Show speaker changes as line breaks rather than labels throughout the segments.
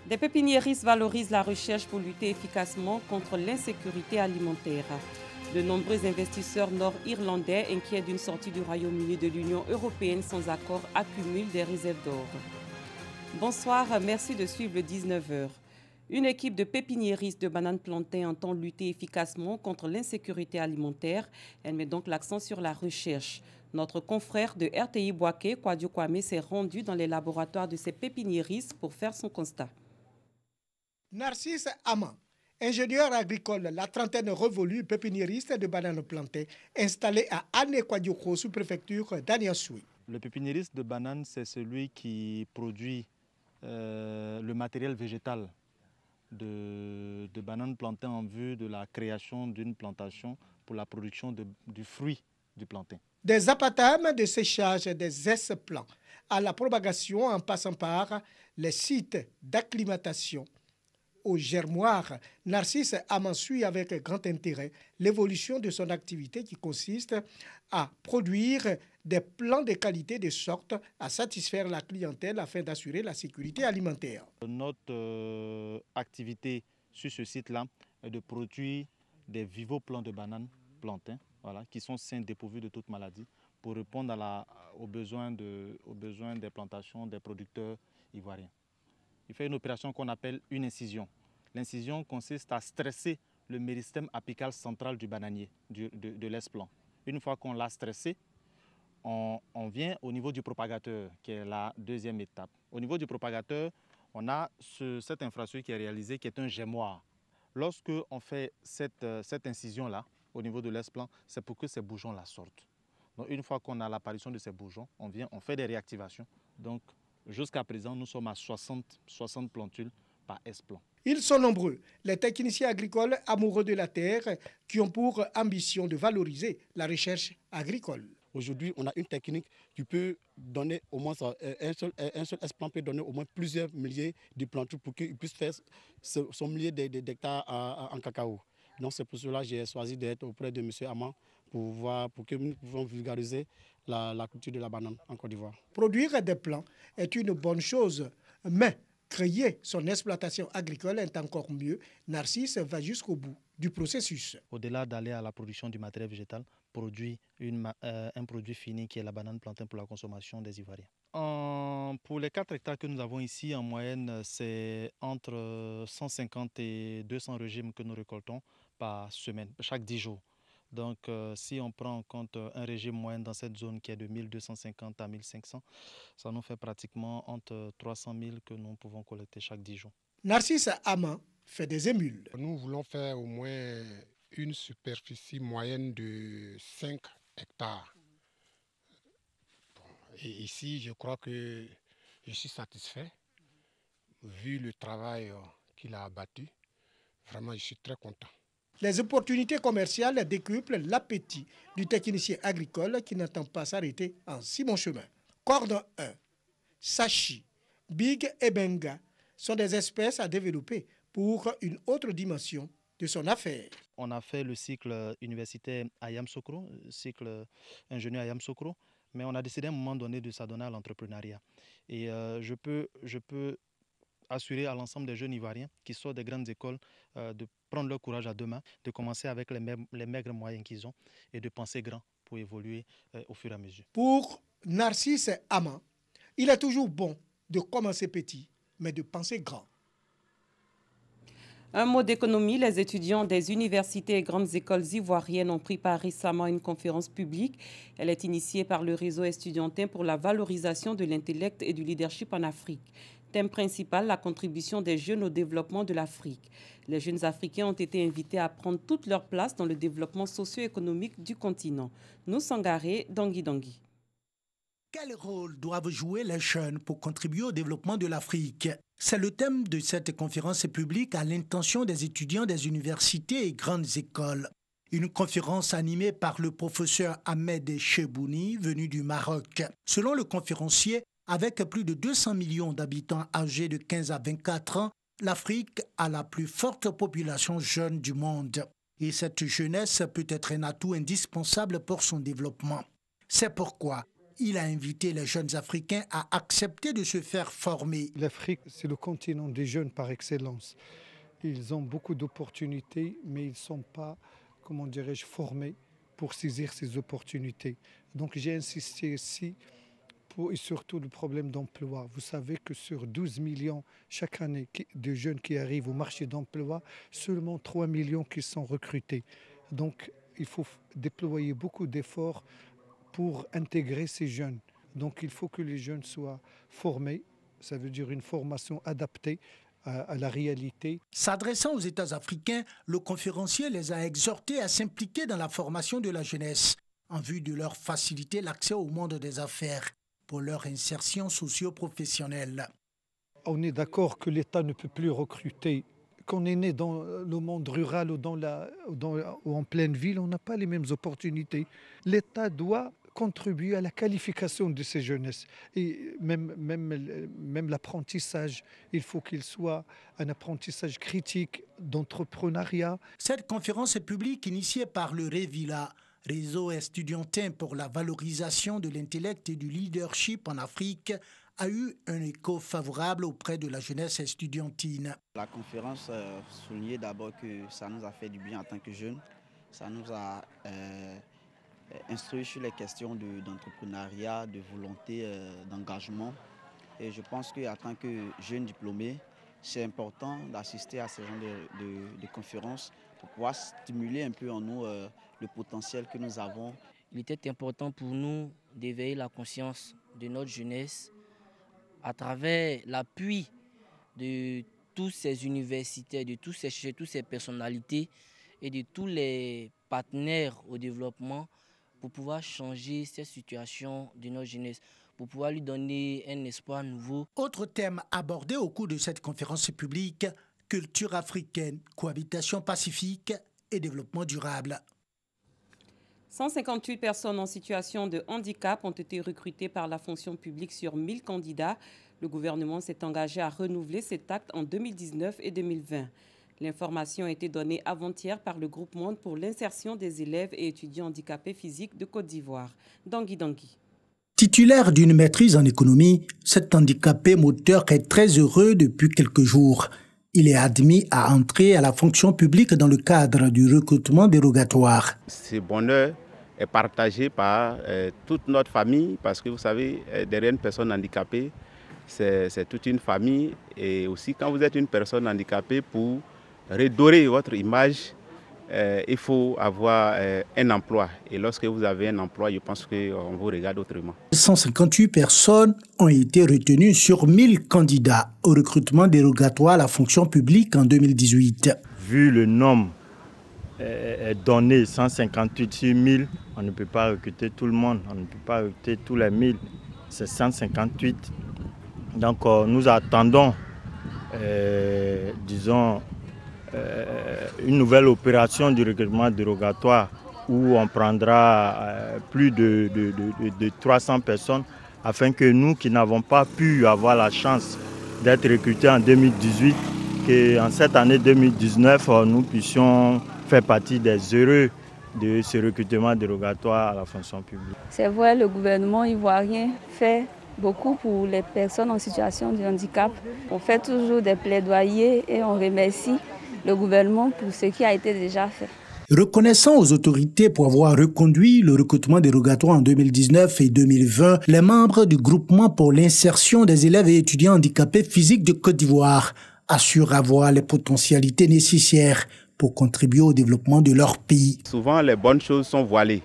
Des pépiniéristes valorisent la recherche pour lutter efficacement contre l'insécurité alimentaire. De nombreux investisseurs nord-irlandais inquiets d'une sortie du Royaume-Uni de l'Union européenne sans accord accumulent des réserves d'or. Bonsoir, merci de suivre le 19h. Une équipe de pépiniéristes de bananes plantains entend lutter efficacement contre l'insécurité alimentaire. Elle met donc l'accent sur la recherche. Notre confrère de RTI Boaké, Kwadio Kwame, s'est rendu dans les laboratoires de ces pépiniéristes pour faire son constat.
Narcisse Ama, ingénieur agricole, la trentaine révolue, pépiniériste de bananes plantées, installé à Ané-Kwadioko, sous-préfecture d'Aniassoui.
Le pépiniériste de bananes, c'est celui qui produit le matériel végétal de bananes plantées en vue de la création d'une plantation pour la production du fruit du plantain.
Des apatames de séchage des S-plants à la propagation en passant par les sites d'acclimatation au germoir, Narcisse Ama suit avec grand intérêt l'évolution de son activité qui consiste à produire des plants de qualité de sorte à satisfaire la clientèle afin d'assurer la sécurité alimentaire.
Notre activité sur ce site-là est de produire des vivoplants de bananes plantains, qui sont sains, dépourvus de toute maladie, pour répondre aux besoins des plantations des producteurs ivoiriens. Il fait une opération qu'on appelle une incision. L'incision consiste à stresser le méristème apical central du bananier, de l'S-plant. Une fois qu'on l'a stressé, on vient au niveau du propagateur, qui est la deuxième étape. Au niveau du propagateur, on a cette infrastructure qui est réalisée, qui est un germoir. Lorsque on fait cette incision-là, au niveau de l'S-plant, c'est pour que ces bourgeons-là sortent. Donc, une fois qu'on a l'apparition de ces bourgeons, on fait des réactivations. Donc, jusqu'à présent, nous sommes à 60 plantules par S-plant.
Ils sont nombreux, les techniciens agricoles amoureux de la terre qui ont pour ambition de valoriser la recherche agricole.
Aujourd'hui, on a une technique qui peut donner au moins un seul S-plant peut donner au moins plusieurs milliers de plantules pour qu'il puisse faire son millier d'hectares en cacao. Donc c'est pour cela que j'ai choisi d'être auprès de M. Ama pour que nous pouvons vulgariser la culture de la banane en Côte d'Ivoire.
Produire des plants est une bonne chose, mais créer son exploitation agricole est encore mieux. Narcisse va jusqu'au bout du processus.
Au-delà d'aller à la production du matériel végétal, produit un produit fini qui est la banane plantain pour la consommation des Ivoiriens. Pour les 4 hectares que nous avons ici, en moyenne, c'est entre 150 et 200 régimes que nous récoltons par semaine, chaque 10 jours. Donc, si on prend en compte un régime moyen dans cette zone qui est de 1250 à 1500, ça nous fait pratiquement entre 300 000 que nous pouvons collecter chaque 10 jours.
Narcisse Ama fait des émules.
Nous voulons faire au moins une superficie moyenne de 5 hectares. Et ici, je crois que je suis satisfait, vu le travail qu'il a abattu. Vraiment, je suis très content.
Les opportunités commerciales décuplent l'appétit du technicien agricole qui n'attend pas s'arrêter en si bon chemin. Cordon 1, Sachi, Big et Benga sont des espèces à développer pour une autre dimension de son affaire.
On a fait le cycle universitaire à Yamoussoukro, cycle ingénieur à Yamoussoukro, mais on a décidé à un moment donné de s'adonner à l'entrepreneuriat. Et je peux assurer à l'ensemble des jeunes Ivoiriens qui sortent des grandes écoles de prendre leur courage à deux mains, de commencer avec les maigres moyens qu'ils ont et de penser grand pour évoluer au fur et à mesure.
Pour Narcisse Ama, il est toujours bon de commencer petit, mais de penser grand.
Un mot d'économie, les étudiants des universités et grandes écoles ivoiriennes ont pris part récemment à une conférence publique. Elle est initiée par le réseau estudiantin pour la valorisation de l'intellect et du leadership en Afrique. Thème principal, la contribution des jeunes au développement de l'Afrique. Les jeunes Africains ont été invités à prendre toute leur place dans le développement socio-économique du continent. Nous Sangaré, Dangui Dangui.
Quel rôle doivent jouer les jeunes pour contribuer au développement de l'Afrique? C'est le thème de cette conférence publique à l'intention des étudiants des universités et grandes écoles. Une conférence animée par le professeur Ahmed Chebouni, venu du Maroc. Selon le conférencier, avec plus de 200 millions d'habitants âgés de 15 à 24 ans, l'Afrique a la plus forte population jeune du monde. Et cette jeunesse peut être un atout indispensable pour son développement. C'est pourquoi Il a invité les jeunes Africains à accepter de se faire former.
L'Afrique, c'est le continent des jeunes par excellence. Ils ont beaucoup d'opportunités, mais ils ne sont pas, comment dirais-je, formés pour saisir ces opportunités. Donc j'ai insisté ici, et surtout le problème d'emploi. Vous savez que sur 12 millions chaque année de jeunes qui arrivent au marché d'emploi, seulement 3 millions qui sont recrutés. Donc il faut déployer beaucoup d'efforts pour intégrer ces jeunes. Donc il faut que les jeunes soient formés, ça veut dire une formation adaptée à la réalité.
S'adressant aux États africains, le conférencier les a exhortés à s'impliquer dans la formation de la jeunesse en vue de leur faciliter l'accès au monde des affaires pour leur insertion socio-professionnelle.
On est d'accord que l'État ne peut plus recruter. Quand on est né dans le monde rural ou en pleine ville, on n'a pas les mêmes opportunités. L'État doit contribuer à la qualification de ces jeunesses. Et même l'apprentissage, il faut qu'il soit un apprentissage critique d'entrepreneuriat.
Cette conférence publique initiée par le REVILA, Réseau estudiantin pour la valorisation de l'intellect et du leadership en Afrique, a eu un écho favorable auprès de la jeunesse estudiantine.
La conférence soulignait d'abord que ça nous a fait du bien en tant que jeunes. Ça nous a instruit sur les questions d'entrepreneuriat, de volonté, d'engagement. Et je pense qu'en tant que jeunes diplômés, c'est important d'assister à ce genre de conférences pour pouvoir stimuler un peu en nous le potentiel que nous avons.
Il était important pour nous d'éveiller la conscience de notre jeunesse à travers l'appui de tous ces universitaires, de tous ces personnalités et de tous les partenaires au développement pour pouvoir changer cette situation de notre jeunesse, pour pouvoir lui donner un espoir nouveau.
Autre thème abordé au cours de cette conférence publique, culture africaine, cohabitation pacifique et développement durable.
158 personnes en situation de handicap ont été recrutées par la fonction publique sur 1000 candidats. Le gouvernement s'est engagé à renouveler cet acte en 2019 et 2020. L'information a été donnée avant-hier par le Groupe Monde pour l'insertion des élèves et étudiants handicapés physiques de Côte d'Ivoire. Dangui Dangui.
Titulaire d'une maîtrise en économie, cet handicapé moteur est très heureux depuis quelques jours. Il est admis à entrer à la fonction publique dans le cadre du recrutement dérogatoire.
Ce bonheur est partagé par toute notre famille parce que vous savez, derrière une personne handicapée, c'est toute une famille. Et aussi quand vous êtes une personne handicapée, pour redorer votre image, il faut avoir un emploi. Et lorsque vous avez un emploi, je pense qu'on vous regarde autrement.
158 personnes ont été retenues sur 1000 candidats au recrutement dérogatoire à la fonction publique en 2018.
Vu le nombre donné, 158 sur 1000, on ne peut pas recruter tout le monde, on ne peut pas recruter tous les 1000, c'est 158. Donc nous attendons, disons, une nouvelle opération du recrutement dérogatoire où on prendra plus de 300 personnes afin que nous qui n'avons pas pu avoir la chance d'être recrutés en 2018, qu'en cette année 2019, nous puissions faire partie des heureux de ce recrutement dérogatoire à la fonction publique.
C'est vrai, le gouvernement ivoirien fait beaucoup pour les personnes en situation de handicap. On fait toujours des plaidoyers et on remercie le gouvernement pour ce qui a été déjà fait.
Reconnaissant aux autorités pour avoir reconduit le recrutement dérogatoire en 2019 et 2020, les membres du groupement pour l'insertion des élèves et étudiants handicapés physiques de Côte d'Ivoire assurent avoir les potentialités nécessaires pour contribuer au développement de leur pays.
Souvent, les bonnes choses sont voilées.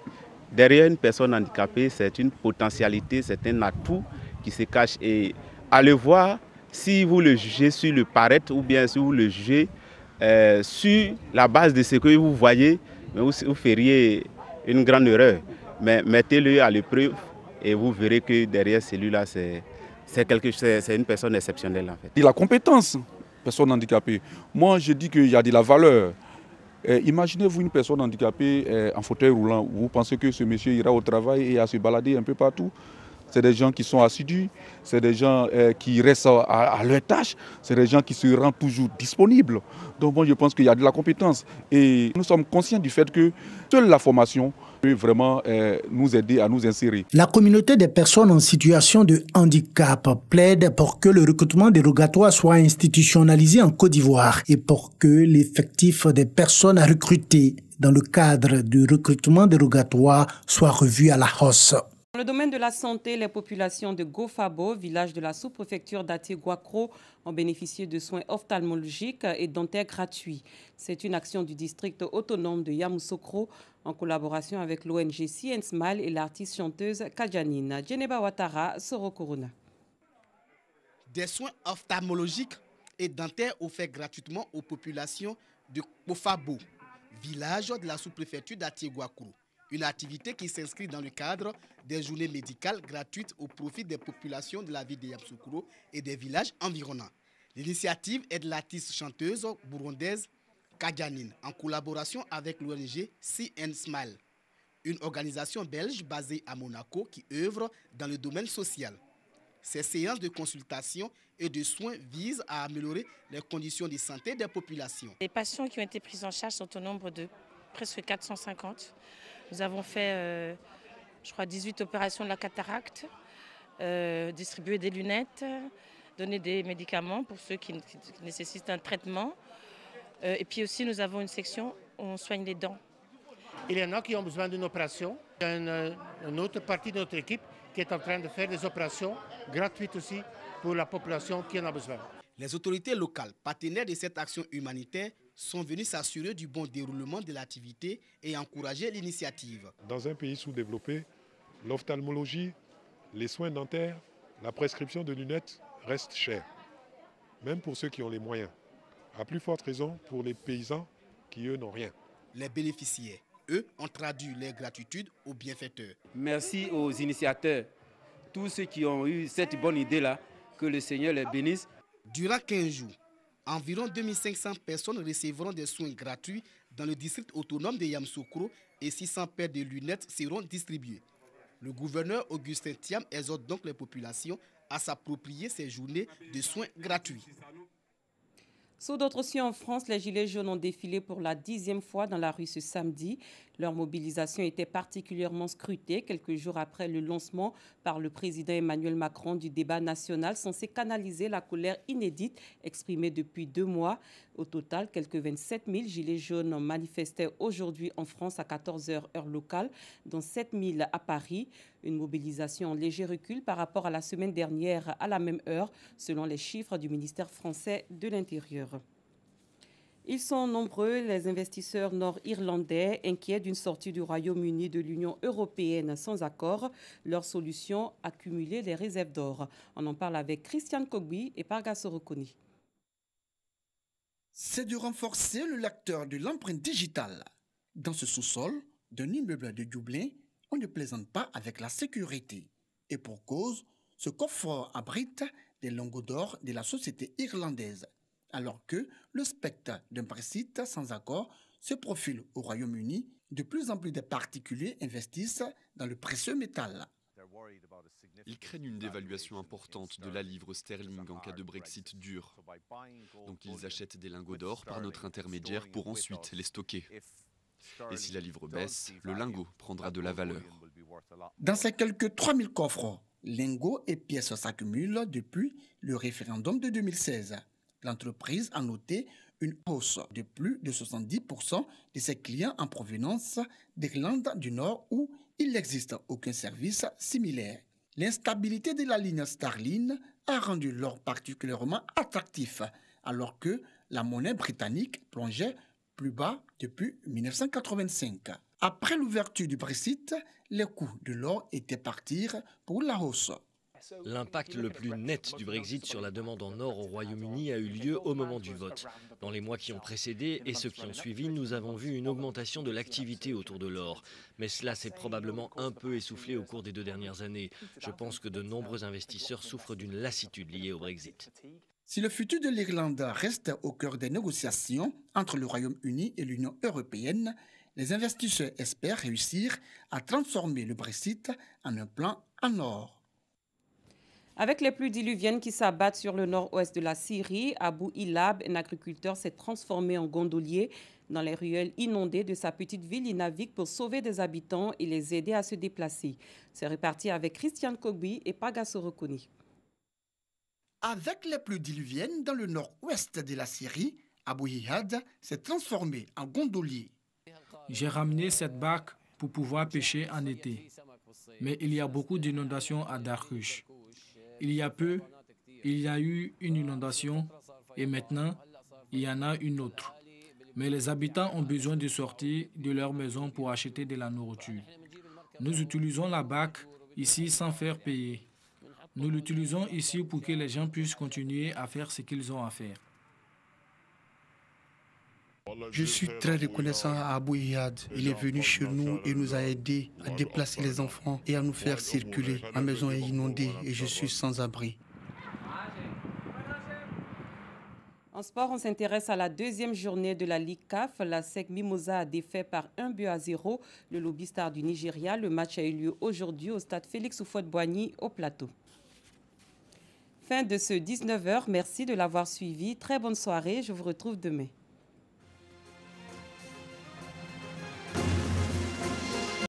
Derrière une personne handicapée, c'est une potentialité, c'est un atout qui se cache. Et à le voir, si vous le jugez sur le paraître ou bien si vous le jugez sur la base de ce que vous voyez, vous feriez une grande erreur. Mais mettez-le à l'épreuve et vous verrez que derrière celui-là, c'est une personne exceptionnelle en fait.
Et la compétence, personne handicapée. Moi, je dis qu'il y a de la valeur. Imaginez-vous une personne handicapée en fauteuil roulant. Vous pensez que ce monsieur ira au travail et à se balader un peu partout? c'est des gens qui sont assidus, c'est des gens qui restent à leur tâche, c'est des gens qui se rendent toujours disponibles. Donc moi je pense qu'il y a de la compétence et nous sommes conscients du fait que seule la formation peut vraiment nous aider à nous insérer.
La communauté des personnes en situation de handicap plaide pour que le recrutement dérogatoire soit institutionnalisé en Côte d'Ivoire et pour que l'effectif des personnes à recruter dans le cadre du recrutement dérogatoire soit revu à la hausse.
Dans le domaine de la santé, les populations de Gofabo, village de la sous-préfecture d'Até-Guakro, ont bénéficié de soins ophtalmologiques et dentaires gratuits. C'est une action du district autonome de Yamoussoukro en collaboration avec l'ONG Science-Mal et l'artiste chanteuse Kadjanine. Djeneba Ouattara, Soro Corona.
Des soins ophtalmologiques et dentaires offerts gratuitement aux populations de Gofabo, village de la sous-préfecture d'Até-Guakro. Une activité qui s'inscrit dans le cadre des journées médicales gratuites au profit des populations de la ville de Yamoussoukro et des villages environnants. L'initiative est de l'artiste chanteuse burundaise Kadjanine en collaboration avec l'ONG Science-Mal, une organisation belge basée à Monaco qui œuvre dans le domaine social. Ces séances de consultation et de soins visent à améliorer les conditions de santé des populations.
Les patients qui ont été pris en charge sont au nombre de presque 450. Nous avons fait, je crois, 18 opérations de la cataracte, distribué des lunettes, donné des médicaments pour ceux qui nécessitent un traitement. Et puis aussi, nous avons une section où on soigne les dents.
Il y en a qui ont besoin d'une opération. Il y a une autre partie de notre équipe qui est en train de faire des opérations gratuites aussi pour la population qui en a besoin.
Les autorités locales, partenaires de cette action humanitaire, sont venus s'assurer du bon déroulement de l'activité et encourager l'initiative.
Dans un pays sous-développé, l'ophtalmologie, les soins dentaires, la prescription de lunettes restent chers, même pour ceux qui ont les moyens. À plus forte raison pour les paysans qui, eux, n'ont rien.
Les bénéficiaires, eux, ont traduit leur gratitude aux bienfaiteurs.
Merci aux initiateurs, tous ceux qui ont eu cette bonne idée-là, que le Seigneur les bénisse.
Durant 15 jours, environ 2500 personnes recevront des soins gratuits dans le district autonome de Yamoussoukro et 600 paires de lunettes seront distribuées. Le gouverneur Augustin Thiam exhorte donc les populations à s'approprier ces journées de soins gratuits.
Sous d'autres cieux en France, les Gilets jaunes ont défilé pour la 10e fois dans la rue ce samedi. Leur mobilisation était particulièrement scrutée quelques jours après le lancement par le président Emmanuel Macron du débat national censé canaliser la colère inédite exprimée depuis 2 mois. Au total, quelques 27 000 Gilets jaunes manifestaient aujourd'hui en France à 14h heure locale, dont 7 000 à Paris. Une mobilisation en léger recul par rapport à la semaine dernière à la même heure, selon les chiffres du ministère français de l'Intérieur. Ils sont nombreux, les investisseurs nord-irlandais, inquiets d'une sortie du Royaume-Uni de l'Union européenne sans accord. Leur solution, accumuler les réserves d'or. On en parle avec Christian Kogui et Parga Sorokoni.
C'est de renforcer le lecteur de l'empreinte digitale. Dans ce sous-sol d'un immeuble de Dublin, on ne plaisante pas avec la sécurité. Et pour cause, ce coffre abrite des lingots d'or de la société irlandaise, alors que le spectre d'un Brexit sans accord se profile au Royaume-Uni. De plus en plus de particuliers investissent dans le précieux métal.
Ils craignent une dévaluation importante de la livre sterling en cas de Brexit dur. Donc ils achètent des lingots d'or par notre intermédiaire pour ensuite les stocker. Et si la livre baisse, le lingot prendra de la valeur.
Dans ces quelques 3000 coffres, lingots et pièces s'accumulent depuis le référendum de 2016. L'entreprise a noté une hausse de plus de 70% de ses clients en provenance d'Irlande du Nord où il n'existe aucun service similaire. L'instabilité de la ligne sterling a rendu l'or particulièrement attractif, alors que la monnaie britannique plongeait plus bas depuis 1985. Après l'ouverture du Brexit, les coûts de l'or étaient partis pour la hausse.
L'impact le plus net du Brexit sur la demande en or au Royaume-Uni a eu lieu au moment du vote. Dans les mois qui ont précédé et ceux qui ont suivi, nous avons vu une augmentation de l'activité autour de l'or. Mais cela s'est probablement un peu essoufflé au cours des 2 dernières années. Je pense que de nombreux investisseurs souffrent d'une lassitude liée au Brexit.
Si le futur de l'Irlande reste au cœur des négociations entre le Royaume-Uni et l'Union européenne, les investisseurs espèrent réussir à transformer le Brexit en un plan en or.
Avec les pluies diluviennes qui s'abattent sur le nord-ouest de la Syrie, Abou Ilab, un agriculteur, s'est transformé en gondolier. Dans les ruelles inondées de sa petite ville, il navigue pour sauver des habitants et les aider à se déplacer. C'est reparti avec Christian Kogbi et Pagaso Rokoni.
Avec les pluies diluviennes dans le nord-ouest de la Syrie, Abou Ihad s'est transformé en gondolier.
J'ai ramené cette barque pour pouvoir pêcher en été. Mais il y a beaucoup d'inondations à Darkush. Il y a peu, il y a eu une inondation et maintenant, il y en a une autre. Mais les habitants ont besoin de sortir de leur maison pour acheter de la nourriture. Nous utilisons la barque ici sans faire payer. Nous l'utilisons ici pour que les gens puissent continuer à faire ce qu'ils ont à faire.
Je suis très reconnaissant à Abou Ihad. Il est venu chez nous et nous a aidés à déplacer les enfants et à nous faire circuler. Ma maison est inondée et je suis sans abri.
En sport, on s'intéresse à la deuxième journée de la Ligue CAF. La SEC Mimosa a défait par 1-0 le Lobby Star du Nigeria. Le match a eu lieu aujourd'hui au stade Félix Houphouët-Boigny au Plateau. Fin de ce 19h. Merci de l'avoir suivi. Très bonne soirée. Je vous retrouve demain.